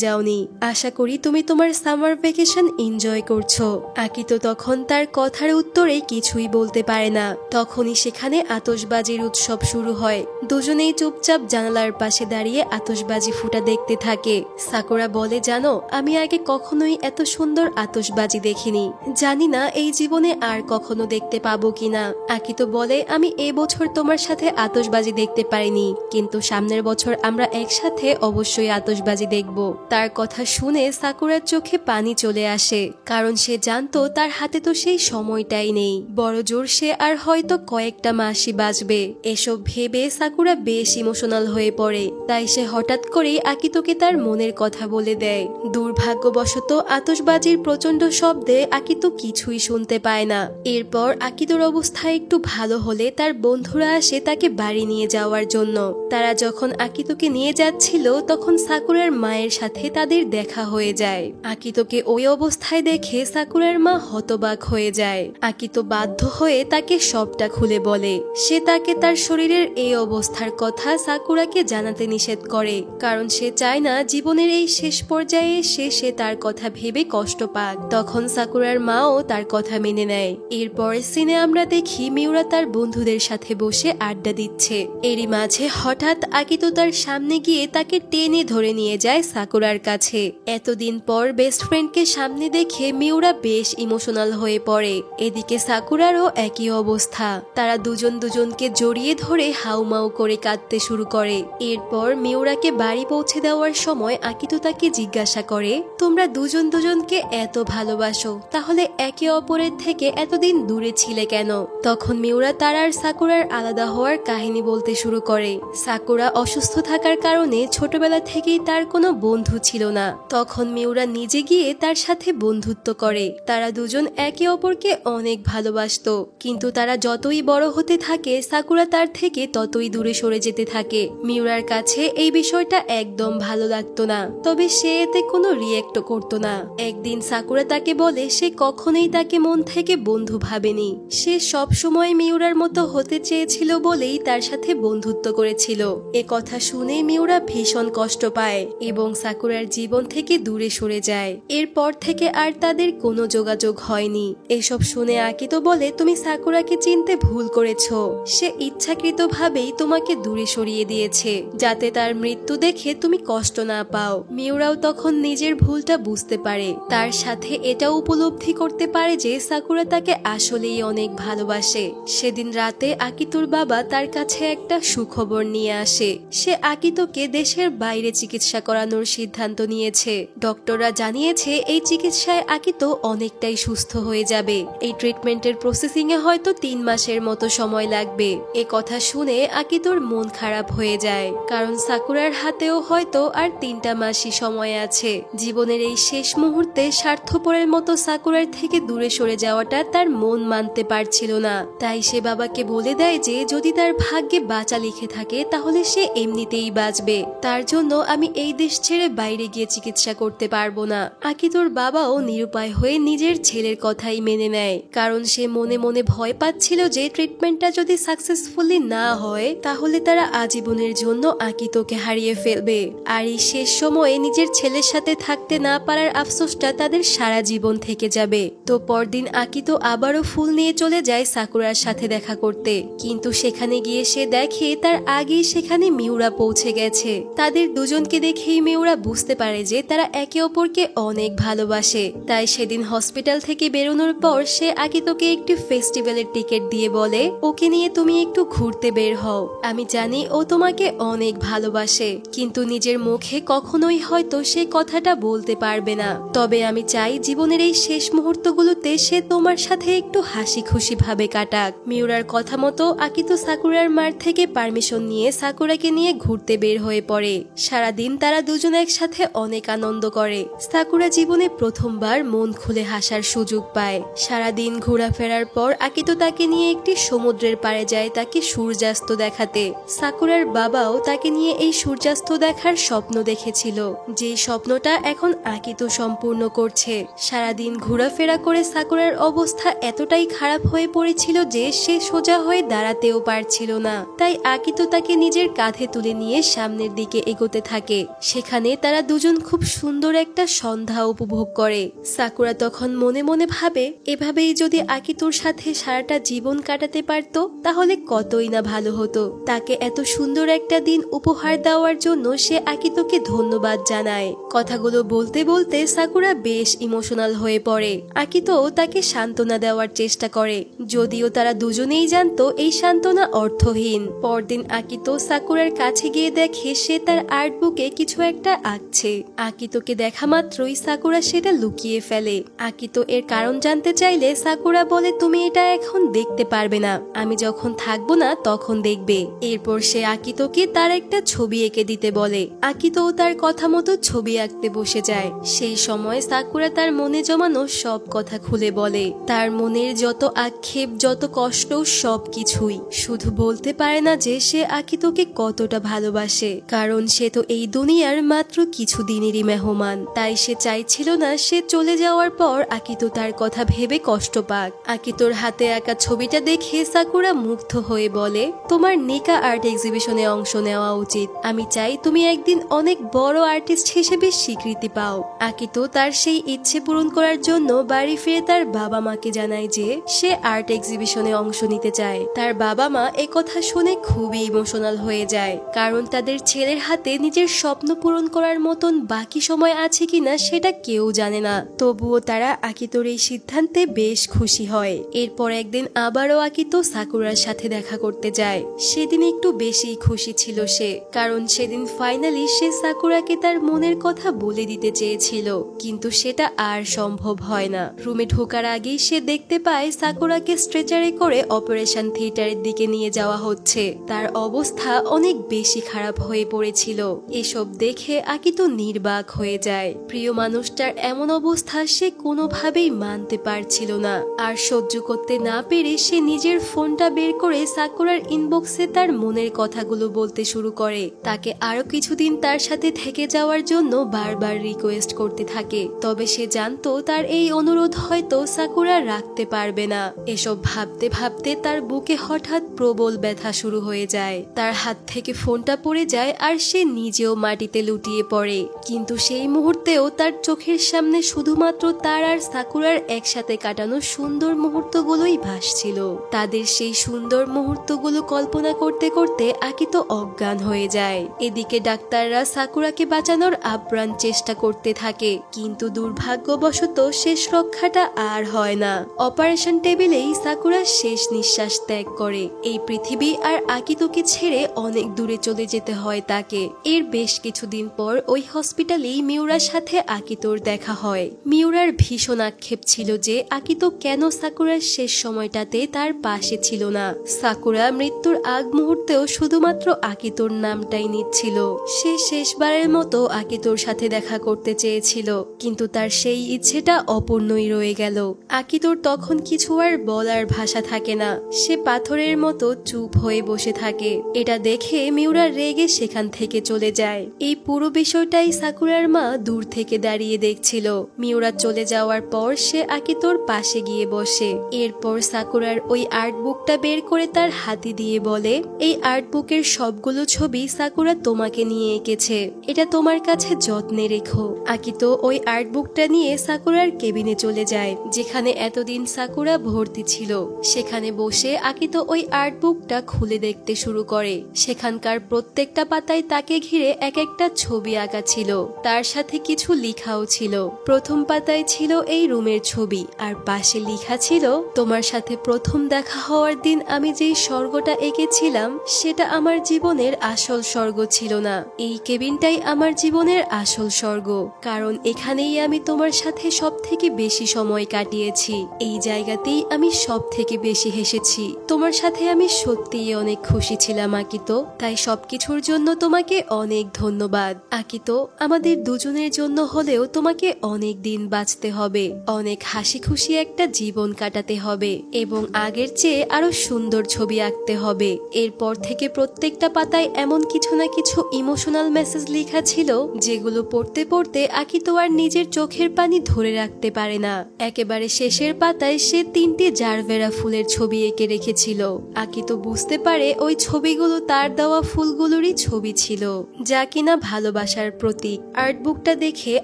যাওনি। আশা করি তুমি তোমার সামার ভ্যাকেশন এনজয় করছো। আকিতো তখন তার কথার উত্তরে কিছুই বলতে পারে না। তখনই সেখানে আতশবাজির উৎসব শুরু হয়। দুজনেই চুপচাপ জানালার পাশে দাঁড়িয়ে আতশবাজি ফুটা দেখতে থাকে। সাকুরা বলে, জানো, আমি আগে কখনোই এত সুন্দর আতশবাজি দেখিনি। জানি না এই জীবনে আর কখনো দেখতে পাবো কিনা। আকিতো বলে, আমি এবছর তোমার সাথে আতশবাজি দেখতে পারিনি, কিন্তু সামনের বছর আমরা একসাথে অবশ্যই আতশবাজি দেখব। তার কথা শুনে সাকুরার চোখে পানি চলে আসে, কারণ সে জানতো তার হাতে তো সেই সময়টাই নেই। বড় জোর সে আর হয়তো কয়েকটা মাসই বাঁচবে। এসব ভেবে সাকুরা বেশ ইমোশনাল হয়ে পড়ে। তাই সে হঠাৎ করেই আকিতোকে তার মনের কথা বলে দেয়। দুর্ভাগ্যবশত আতশবাজির প্রচন্ড শব্দে আকিতো কিছুই শুনতে পায় না। এরপর আকিতোর অবস্থা একটু ভালো হলে তার বন্ধুরা আসে তাকে বাড়ি নিয়ে যাওয়ার জন্য। তারা যখন আকিতোকে নিয়ে যাচ্ছিল তখন সাকুরার মায়ের সাথে তাদের দেখা হয়ে যায়। আকিতোকে ওই অবস্থায় দেখে সাকুরার মা হতবাক হয়ে যায়। আকিতো বাধ্য হয়ে তাকে সবটা খুলে বলে। সে তাকে তার শরীরের এই অবস্থার কথা সাকুরাকে জানাতে নিষেধ করে, কারণ সে চায় না জীবনের এই শেষ পর্যায়ে সে তার কথা ভেবে কষ্ট পাক। তখন সাকুরার মাও তার কথা মেনে নেয়। এরপর সিনে আমরা দেখি মিউরা তার বন্ধুদের সাথে বসে আড্ডা দিচ্ছে। এরই মাঝে হঠাৎ আকিতো তার সামনে গিয়ে তাকে টেনে ধরে নিয়ে যায় সাকুরার কাছে। এতদিন পর বেস্ট ফ্রেন্ডকে সামনে দেখে মিউরা বেশ ইমোশনাল হয়ে পড়ে। এদিকে সাকুরারও একই অবস্থা। তারা দুজন দুজনকে জড়িয়ে ধরে হাউমাউ করে কাঁদতে শুরু করে। এরপর মিউরাকে বাড়ি পৌঁছে দেওয়ার সময় আকিতো তাকে জিজ্ঞাসা করে, তোমরা দুজন দুজনকে এত ভালোবাসো, তাহলে একে অপরের থেকে এতদিন দূরে ছিলে কেন? তখন মিউরা তার আর সাকুরার আলাদা হওয়ার কাহিনী বলতে শুরু করে। সাকুরা অসুস্থ থাকার কারণে ছোটবেলা থেকেই তার কোনো বন্ধু ছিল না। তখন মিউরা নিজে গিয়ে তার সাথে বন্ধুত্ব করে। তারা দুজন একে অপরকে অনেক ভালোবাসতো, কিন্তু তারা যতই বড় হতে থাকে সাকুরা তার থেকে ততই দূরে সরে যেতে থাকে। মিউরার কাছে এই বিষয়টা একদম ভালো লাগতো না, তবে সে এতে কোনো রিয়েক্টও করতো না। একদিন সাকুরা তাকে বলে সে কখনোই তাকে মন থেকে বন্ধু ভাবেনি। সে সব সময় মিউরার মতো হতে চেয়েছিল বলেই তার সাথে বন্ধুত্ব করেছিল। এ কথা শুনে মিউরা ভীষণ কষ্ট পায় এবং সাকুরার জীবন থেকে দূরে সরে যায়। এরপর থেকে আর তাদের কোনো যোগাযোগ হয়নি। এসব শুনে আকিতো বলে, তুমি সাকুরাকে চিনতে ভুল করেছো। সে ইচ্ছাকৃতভাবেই তোমাকে দূরে সরিয়ে দিয়েছে, যাতে তার মৃত্যু দেখে তুমি কষ্ট না পাও। মিউরাও তখন নিজের ভুলটা বুঝতে পারে। তার সাথে এটাও উপলব্ধি করতে পারে যে সাকুরা তাকে আসলেই অনেক ভালোবাসে। সেদিন রাতে আকিতোর বাবা তার কাছে একটা সুখবর নিয়ে আসে। সে আকিতোকে দেশের বাইরে চিকিৎসা করানোর সিদ্ধান্ত নিয়েছে। ডক্টররা জানিয়েছে এই চিকিৎসায় আকিতো অনেকটাই সুস্থ হয়ে যাবে। এই ট্রিটমেন্টের প্রসেসিং এ হয়তো 3 মাসের মতো সময় লাগবে। এ কথা শুনে আকিতোর মন খারাপ হয়ে যায়, কারণ সাকুরার হাতেও হয়তো আর 3টা মাসই সময় আছে। জীবনের এই শেষ মুহূর্তে স্বার্থপরের মতো সাকুরার থেকে দূরে সরে যাওয়াটা তার মন মানতে পারছিল না। তাই সে বাবাকে বলে দেয় যে যদি তার ভাগ্যে বাঁচা লিখে থাকে তাহলে সে এমনিতেই বাঁচবে। তার জন্য আমি এই দেশ ছেড়ে বাইরে গিয়ে চিকিৎসা করতে পারবো না। আকিতোর বাবাও নিরুপায় হয়ে নিজের ছেলের কথাই মেনে নেয়, কারণ সে মনে মনে ভয় পাচ্ছিল যে ট্রিটমেন্টটা যদি সাকসেসফুলি না হয় তাহলে তারা আজীবনের জন্য আকিতোকে হারিয়ে ফেলবে। আর এই শেষ সময়ে নিজের ছেলের সাথে থাকতে না পারার আফসোসটা তাদের সারা জীবন থেকে যাবে। তো পরদিন আকিতো আবারও ফুল নিয়ে চলে যায় সাকুরার সাথে দেখা করতে, কিন্তু সেখানে গিয়ে সে দেখে তার আগেই সেখানে মিউরা পৌঁছে গেছে। তাদের দুজনকে দেখে দেখেই মিউরা বুঝতে পারে যে তারা একে অপরকে অনেক ভালোবাসে। তাই সেদিন হসপিটাল থেকে বেরোনোর পর সে আকিতোকে একটি ফেস্টিভ্যালের টিকিট দিয়ে বলে, ওকে নিয়ে তুমি একটু ঘুরতে বের হও। আমি জানি ও তোমাকে অনেক ভালোবাসে, কিন্তু নিজের মুখে কখনোই হয়তো সে কথাটা বলতে পারবে না। তবে আমি চাই জীবনের এই শেষ মুহূর্তগুলোতে সে তোমার সাথে একটু হাসি খুশি ভাবে কাটাক। মিউরার কথা মতো আকিতো সাকুরার মার থেকে পারমিশন নিয়ে সাকুরাকে নিয়ে ঘুরতে বের হয়ে পড়ে। সারাদিন তারা দুজন একসাথে অনেক আনন্দ করে। সাকুরা জীবনে প্রথমবার মন খুলে হাসার সুযোগ পায়। সারাদিন ঘোরাফেরার পর আকিতো তাকে নিয়ে একটি সমুদ্রের পাড়ে যায় তাকে সূর্যাস্ত দেখাতে। সাকুরার বাবাও তাকে নিয়ে এই সূর্যাস্ত দেখার স্বপ্ন দেখেছিল, যে স্বপ্নটা এখন আকিতো সম্পূর্ণ করছে। সারাদিন ঘোরাফেরা করে সাকুরার অবস্থা এতটাই খারাপ হয়ে পড়েছিল যে সে সোজা হয়ে দাঁড়াতেও পারছিল না। তাই আকিতো তাকে নিজের কাঁধে তুলে নিয়ে সামনের দিকে এগোতে থাকে। সেখানে তারা দুজন খুব সুন্দর একটা সন্ধ্যা উপভোগ করে। সাকুরা তখন মনে মনে ভাবে, এভাবেই যদি আকিতোর সাথে সারাটা জীবন কাটাতে পারত তাহলে কতই না ভালো হতো। তাকে এত সুন্দর একটা দিন উপহার দেওয়ার জন্য সে আকিতোকে ধন্যবাদ জানায়। কথাগুলো বলতে বলতে সাকুরা বেশ ইমোশনাল হয়ে পড়ে। আকিতো তাকে সান্ত্বনা দেওয়ার চেষ্টা করে, যদিও তারা দুজনেই জানতো এই সান্ত্বনা অর্থহীন। পরদিন আকিতো সাকুরার কাছে গিয়ে দেখে সে তার আর্ট বুকে কিছু একটা আঁকছে। আকিতোকে দেখা মাত্রই সাকুরা সেটা লুকিয়ে ফেলে। আকিতো এর কারণ জানতে চাইলে সাকুরা বলে, তুমি এটা এখন দেখতে পারবে না, আমি যখন থাকবো না তখন দেখবে। এরপর সে আকিতোকে তার একটা ছবি এঁকে দিতে বলে। আকিতো তার কথা মতো ছবি আঁকতে বসে যায়। সেই সময় সাকুরা তার মনে জমানো সব কথা খুলে বলে। তার মনের যত আক্ষেপ, যত কষ্ট, সবকিছুই। শুধু বলতে পারে না যে সে আকিতোকে কতটা ভালোবাসে, কারণ সে তো এই দুনিয়ার মাত্র কিছু দিনেরই মেহমান। তাই সে চাইছিল না সে চলে যাওয়ার পর আকিতো তার কথা ভেবে কষ্ট পাক। আকিতোর হাতে আঁকা ছবিটা দেখে সাকুরা মুগ্ধ হয়ে বলে, তোমার নিকা আর্ট এক্সিবিশনে অংশ নেওয়া উচিত। আমি চাই তুমি একদিন অনেক বড় আর্টিস্ট হিসেবে স্বীকৃতি পাও। আকিতো তার সেই ইচ্ছে পূরণ করার জন্য বাড়ি ফিরে তার বাবা মাকে জানায় যে সে আর্ট এক্সিবিশনে অংশ নিতে চায়। তার বাবা মা একথা শুনে খুবই ইমোশনাল হয়ে যায়, কারণ তাদের ছেলের হাতে নিজের স্বপ্ন পূরণ করার মতন বাকি সময় আছে কিনা সেটা কেউ জানে না। তবুও তারা আকিতোর এই সিদ্ধান্তে বেশ খুশি হয়। এরপর একদিন আবারও আকিতো সাকুরার সাথে দেখা করতে যায়। সেদিন একটু বেশি খুশি ছিল সে, কারণ সেদিন ফাইনালি সে সাকুরাকে তার মনের কথা বলে দিতে চেয়েছিল, কিন্তু সেটা আর সম্ভব হয় না। রুমে ঢোকার আগেই সে দেখতে পায় সাকুরাকে স্ট্রেচারে করে অপারেশন থিয়েটারের দিকে নিয়ে যাওয়া হচ্ছে। তার অবস্থা অনেক বেশি খারাপ হয়ে পড়েছিল। এসব দেখে আকিতো নির্বাক হয়ে যায়। প্রিয় মানুষটার এমন অবস্থা সে কোনোভাবেই মানতে পারছিল না। আর সহ্য করতে না পেরে সে নিজের ফোনটা বের করে সাকুরার ইনবক্সে তার মনের কথাগুলো বলতে শুরু করে। তাকে আরো কিছুদিন তার সাথে থেকে যাওয়ার জন্য বারবার রিকোয়েস্ট করতে থাকে। তবে সে জানতো তার এই অনুরোধ হয়তো সাকুরা রাখতে পারবে না। এসব ভাবতে ভাবতে তার বুকে হঠাৎ প্রবল ব্যথা শুরু হয়ে যায়। তার হাত থেকে ফোনটা পড়ে যায় আর সে নিজেও মাটিতে লুটিয়ে পড়ে। কিন্তু সেই মুহূর্তেও তার চোখের সামনে শুধুমাত্র তার আর সাকুরার একসাথে কাটানো সুন্দর মুহূর্তগুলোই ভাসছিল। তাদের সেই সুন্দর মুহূর্তগুলো কল্পনা করতে করতে আকিতো অজ্ঞান হয়ে যায়। এদিকে ডাক্তাররা সাকুরাকে বাঁচানোর আপ্রাণ চেষ্টা করতে থাকে, কিন্তু দুর্ভাগ্যবশত শেষ রক্ষাটা আর হয় না। অপারেশন টেবিলেই সাকুরা শেষ নিঃশ্বাস ত্যাগ করে। এই পৃথিবী আর আকিতোকে ছেড়ে অনেক দূরে চলে যেতে হয় তাকে। এর বেশ কিছুদিন পর ওই হসপিটালেই মিউরার সাথে আকিতোর দেখা হয়। মিউরার ভীষণ আক্ষেপ ছিল যে আকিতো কেন সাকুরার শেষ সময়টাতে তার পাশে ছিল না। সাকুরা মৃত্যুর আগ মুহূর্তেও শুধুমাত্র আকিতোর নামটাই নিচ্ছিল। সে শেষবারের মতো আকিতোর সাথে দেখা করতে চেয়েছিল, কিন্তু তার সেই ইচ্ছেটা অপূর্ণই রয়ে গেল। আকিতোর তখন কিছু আর বলার ভাষা থাকে না। সে পাথরের মতো চুপ হয়ে বসে থাকে। এটা দেখে মিউরা রেগে সেখান থেকে চলে যায়। এই পুরো বিষয়টাই সাকুরার মা দূর থেকে দাঁড়িয়ে দেখছিল। মিউরা চলে যাওয়ার পর সে আকিতোর পাশে গিয়ে বসে। এরপর সাকুরার ওই আর্ট বুকটা বের করে তার হাতে দিয়ে বলে, এই আর্ট বুকের সবগুলো ছবি সাকুরা তোমাকে নিয়ে এঁকেছে, এটা তোমার কাছে যত্নে রেখো। আকিতো ওই আর্ট বুকটা নিয়ে সাকুরার কেবিনে চলে যায়, যেখানে এতদিন সাকুরা ভর্তি ছিল। সেখানে বসে আকিতো ওই আর্ট বুকটা খুলে দেখতে শুরু করে। সেখানকার প্রত্যেকটা পাতায় তাকে ঘিরে এক এক একটা ছবি আঁকা ছিল, তার সাথে কিছু লেখাও ছিল। প্রথম পাতায় ছিল এই রুমের ছবি, আর পাশে লেখা ছিল, তোমার সাথে প্রথম দেখা হওয়ার দিন আমি যেই স্বর্গটা এঁকেছিলাম সেটা আমার জীবনের আসল স্বর্গ ছিল না। এই কেবিনটাই আমার জীবনের আসল স্বর্গ, কারণ এখানেই আমি তোমার সাথে সব থেকে বেশি সময় কাটিয়েছি। এই জায়গাতেই আমি সব থেকে বেশি হেসেছি। তোমার সাথে আমি সত্যিই অনেক খুশি ছিলাম আকিতো। তাই সবকিছুর জন্য তোমাকে অনেক ধন্যবাদ আকিতো। আমাদের দুজনের জন্য হলেও তোমাকে অনেক দিন বাঁচতে হবে, অনেক হাসি খুশি একটা জীবন কাটাতে হবে এবং আগের চেয়ে আরো সুন্দর ছবি আঁকতে হবে। এরপর থেকে প্রত্যেকটা পাতায় এমন কিছু না কিছু ইমোশনাল মেসেজ লেখা ছিল যেগুলো পড়তে পড়তে আকিতো আর নিজের চোখের পানি ধরে রাখতে পারে না। একেবারে শেষের পাতায় সে 3টি জারবেরা ফুলের ছবি এঁকে রেখেছিল। আকিতো বুঝতে পারে ওই ছবিগুলো তার দেওয়া ফুলগুলোরই ছবি ছিল, যা কিনা ভালোবাসার প্রতীক। আর্টবুকটা দেখে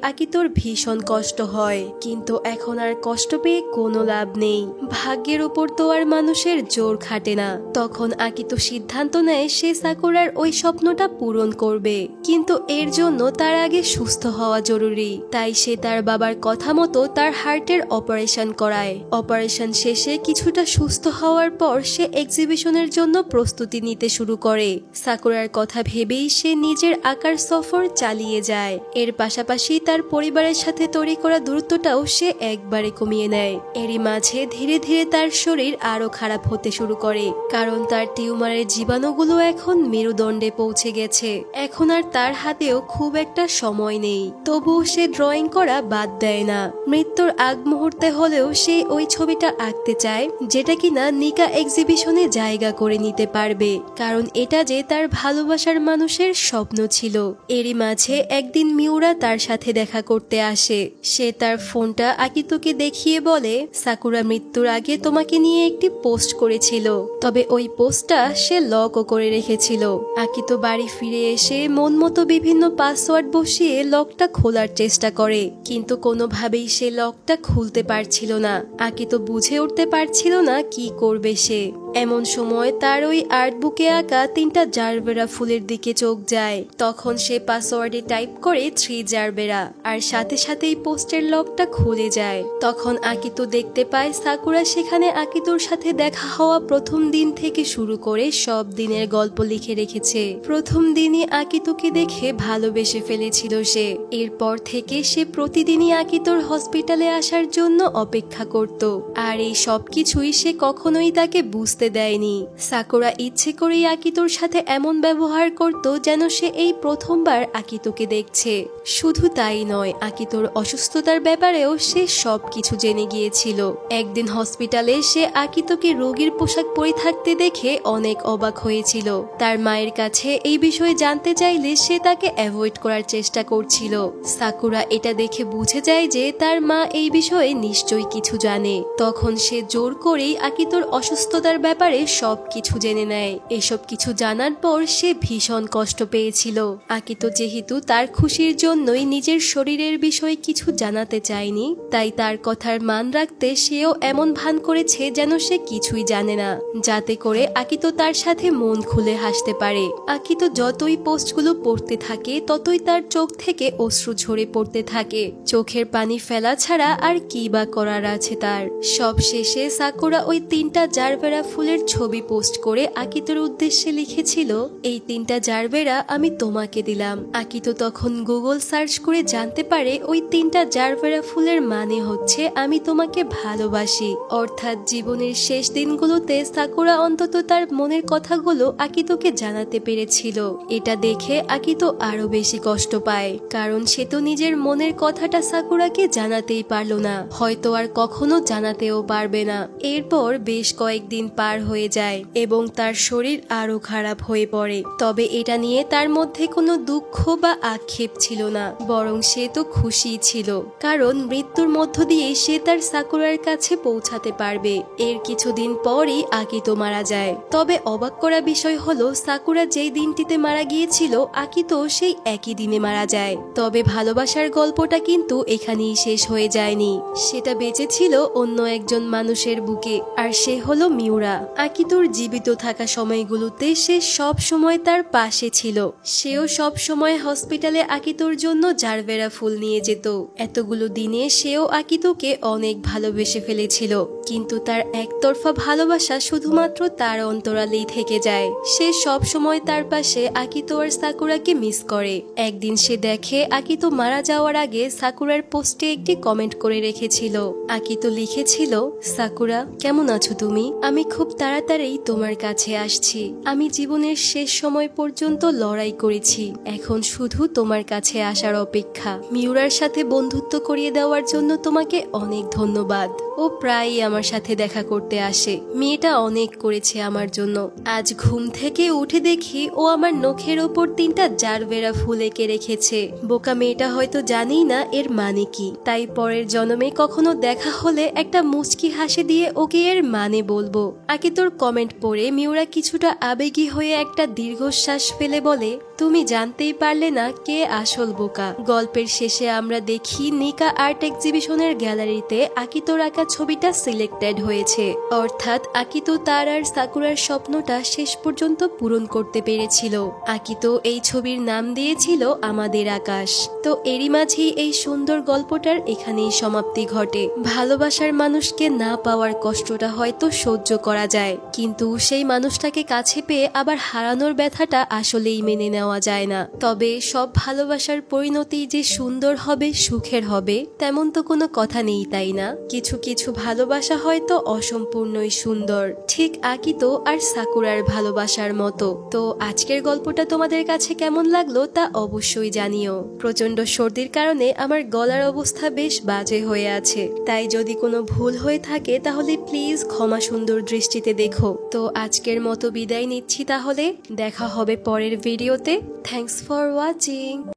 আকিতোর ভীষণ কষ্ট হয়, কিন্তু এখন আর কষ্ট পেয়ে কোনো লাভ নেই। ভাগ্যের উপর তো আর মানুষের জোর খাটে না। তখন আকিতো সিদ্ধান্ত নেয় সে সাকুরার ওই স্বপ্নটা পূরণ করবে, কিন্তু এর জন্য তার আগে সুস্থ হওয়া জরুরি। তাই সে তার বাবার কথা মতো তার হার্টের অপারেশন করায়। অপারেশন শেষে কিছুটা সুস্থ হওয়ার পর সে এক্সিবিশনের জন্য প্রস্তুতি নিতে শুরু করে। সাকুরার কথা ভেবেই সে নিজের আঁকার সফর চালিয়ে যায়। এর পাশাপাশি তার পরিবারের সাথে তৈরি করা দূরত্বটাও সে একবারে কমিয়ে নেয়। এরই মাঝে ধীরে ধীরে তার শরীর আরো খারাপ হতে শুরু করে, কারণ তার টিউমারের জীবাণুগুলো এখন মেরুদণ্ডে পৌঁছে গেছে। এখন আর তার হাতেও খুব একটা সময় নেই। তবুও সে ড্রয়িং করা বাদ দেয় না। মৃত্যুর আগ মুহূর্তে হলেও সে ওই ছবিটা আঁকতে চায়, যেটা কিনা নিকা এক্সিবিশনে জায়গা করে নিতে পারবে, কারণ এটা যে তার ভালোবাসার মানুষের স্বপ্ন ছিল। এরই মাঝে একদিন মিউরা তার সাথে দেখা করতে আসে। সে তার ফোনটা আকিতোকে দেখিয়ে বলে, সাকুরা মৃত্যুর আগে তোমাকে নিয়ে একটি পোস্ট করেছিল, তবে ওই পোস্টটা সে লকও করে রেখেছিল। আকিতো বাড়ি ফিরে এসে মন মতো বিভিন্ন পাসওয়ার্ড বসিয়ে লকটা খোলার চেষ্টা করে, কিন্তু কোনোভাবেই সে লকটা খুলতে পারছিল না। আকিতো বুঝে উঠতে পারছিল না কি করবে সে। এমন সময় তার ওই আর্টবুকে আঁকা 3টা জারবেরা ফুলের দিকে চোখ যায়। তখন সে পাসওয়ার্ডে টাইপ করে 3 জারবেরা, আর সাথে সাথেই পোস্টের লকটা খুলে যায়। তখন আকিতো দেখতে পায় সাকুরা সেখানে আকিতোর সাথে দেখা হওয়া প্রথম দিন থেকে শুরু করে সব দিনের গল্প লিখে রেখেছে। প্রথম দিনই আকিতোকে দেখে ভালোবেসে ফেলেছিল সে। এরপর থেকে সে প্রতিদিনই আকিতোর হসপিটালে আসার জন্য অপেক্ষা করত, আর এই সবকিছুই সে কখনোই তাকে বুঝতে দেয়নি। সাকুরা ইচ্ছে করেই আকিতোর সাথে এমন ব্যবহার করত যেন সে এই প্রথমবার আকিতোকে দেখছে। শুধু তাই নয়, আকিতোর অসুস্থতার ব্যাপারেও সে সবকিছু জেনে গিয়েছিল। একদিন হসপিটালে সে আকিতোকে রোগীর পোশাক পরে থাকতে দেখে অনেক অবাক হয়েছিল। তার মায়ের কাছে এই বিষয়ে জানতে চাইলে সে তাকে অ্যাভয়েড করার চেষ্টা করছিল। সাকুরা এটা দেখে বুঝে যায় যে তার মা এই বিষয়ে নিশ্চয়ই কিছু জানে। তখন সে জোর করেই আকিতোর অসুস্থতার ব্যাপারে সবকিছু জেনে নেয়। এসব কিছু জানার পর সে ভীষণ কষ্ট পেয়েছিল। আকিতো যেহেতু তার খুশির জন্যই নিজের শরীরের বিষয়ে কিছু জানাতে চায়নি, তাই তার কথার মান রাখতে সেও এমন ভান করেছে যেন সে কিছুই জানে না, যাতে করে আকিতো তার সাথে মন খুলে হাসতে পারে। আকিতো যতই পোস্টগুলো পড়তে থাকে ততই তার চোখ থেকে অশ্রু ঝরে পড়তে থাকে। চোখের পানি ফেলা ছাড়া আর কি বা করার আছে তার। সব শেষে সাকুরা ওই 3টা জারবেরা ফুলের ছবি পোস্ট করে আকিতোর উদ্দেশ্যে লিখেছিল, এই 3টা জারবেরা আমি তোমাকে দিলাম। আকিতো তখন গুগল সার্চ করে জানতে পারে ওই 3টা জারবেরা ফুলের মানে হচ্ছে আমি তোমাকে ভালোবাসি। অর্থাৎ জীবনের শেষ দিনগুলোতে সাকুরা অন্তত তার মনের কথাগুলো আকিতোকে জানাতে পেরেছিল। এটা দেখে আকিতো আরো বেশি কষ্ট পায়, কারণ সে তো নিজের মনের কথাটা সাকুরাকে জানাতেই পারল না, হয়তো আর কখনো জানাতেও পারবে না। এরপর বেশ কয়েকদিন পার হয়ে যায় এবং তার শরীর আরো খারাপ হয়ে পড়ে। তবে এটা নিয়ে তার মধ্যে কোনো দুঃখ বা আক্ষেপ ছিল না, বরং সে তো খুশি ছিল, কারণ মৃত্যুর মধ্য দিয়ে সে তার সাকুরার কাছে পৌঁছাতে পারবে। এর কিছুদিন পরই আকিতো মারা যায়। তবে অবাক করা বিষয় হলো সাকুরা যেই দিনটিতে মারা গিয়েছিল আকিতো সেই একই দিনে মারা যায়। তবে ভালোবাসার গল্পটা কিন্তু এখানেই শেষ হয়ে যায়নি, সেটা বেঁচে ছিল অন্য একজন মানুষের বুকে, আর সে হলো মিউরা। আকিতোর জীবিত থাকা সময়গুলোতে সে সব সময় তার পাশে ছিল। সেও সব সময় হসপিটালে আকিতোর জন্য জারবেরা ফুল নিয়ে যেত। এতগুলো দিনে সেও আকিতোকে অনেক ভালোবেসে ফেলেছিল, কিন্তু তার একতরফা ভালোবাসা শুধুমাত্র তার অন্তরালেই থেকে যায়। সে সব সময় তার পাশে আকিতো আর সাকুরাকে মিস করে। একদিন সে দেখে আকিতো মারা যাওয়ার আগে সাকুরার পোস্টে একটি কমেন্ট করে রেখেছিল। আকিতো লিখেছিল, সাকুরা কেমন আছো তুমি? আমি খুব তাড়াতাড়ি তোমার কাছে আসছি। আমি জীবনের শেষ সময় পর্যন্ত লড়াই করেছি, এখন শুধু তোমার কাছে আসার অপেক্ষা। মিউরার সাথে বন্ধুত্ব করিয়ে দেওয়ার জন্য তোমাকে অনেক ধন্যবাদ। ও প্রায়ই আমার সাথে দেখা করতে আসে। মেয়েটা অনেক করেছে আমার জন্য। আজ ঘুম থেকে উঠে দেখি ও আমার নখের ওপর 3টা জারবেরা ফুল এঁকে রেখেছে। বোকা মেয়েটা হয়তো জানেই না এর মানে কি, তাই পরের জন্মে কখনো দেখা হলে একটা মুচকি হাসি দিয়ে ওকে এর মানে বলবো। আকিতোর কমেন্ট পড়ে মিউরা কিছুটা আবেগী হয়ে একটা দীর্ঘশ্বাস ফেলে বলে, তুমি জানতেই পারলে না কে আসল বোকা। গল্পের শেষে আমরা দেখি নিকা আর্ট এক্সিবিশনের গ্যালারিতে আকিতোর আঁকা ছবিটা সিলেক্টেড হয়েছে। অর্থাৎ আকিতো তার আর সাকুরার স্বপ্নটা শেষ পর্যন্ত পূরণ করতে পেরেছিল। আকিতো এই ছবির নাম দিয়েছিল আমাদের আকাশ। তো এরই মাঝেই এই সুন্দর গল্পটার এখানেই সমাপ্তি ঘটে। ভালোবাসার মানুষকে না পাওয়ার কষ্টটা হয়তো সহ্য করা যায়, কিন্তু সেই মানুষটাকে কাছে পেয়ে আবার হারানোর ব্যথাটা আসলেই মেনে নেওয়া যায় না। তবে সব ভালোবাসার পরিণতি যে সুন্দর হবে, সুখের হবে, তেমন তো কোনো কথা নেই, তাই না? কিছু কিছু ভালোবাসা হয়তো অসম্পূর্ণই সুন্দর, ঠিক আকিতো আর সাকুরার ভালোবাসার মতো। তো আজকের গল্পটা তোমাদের কাছে কেমন লাগলো তা অবশ্যই জানিও। প্রচন্ড সর্দির কারণে আমার গলার অবস্থা বেশ বাজে হয়ে আছে, তাই যদি কোনো ভুল হয়ে থাকে তাহলে প্লিজ ক্ষমা সুন্দর দৃষ্টিতে দেখো। তো আজকের মতো বিদায় নিচ্ছি, তাহলে দেখা হবে পরের ভিডিওতে। Thanks for watching.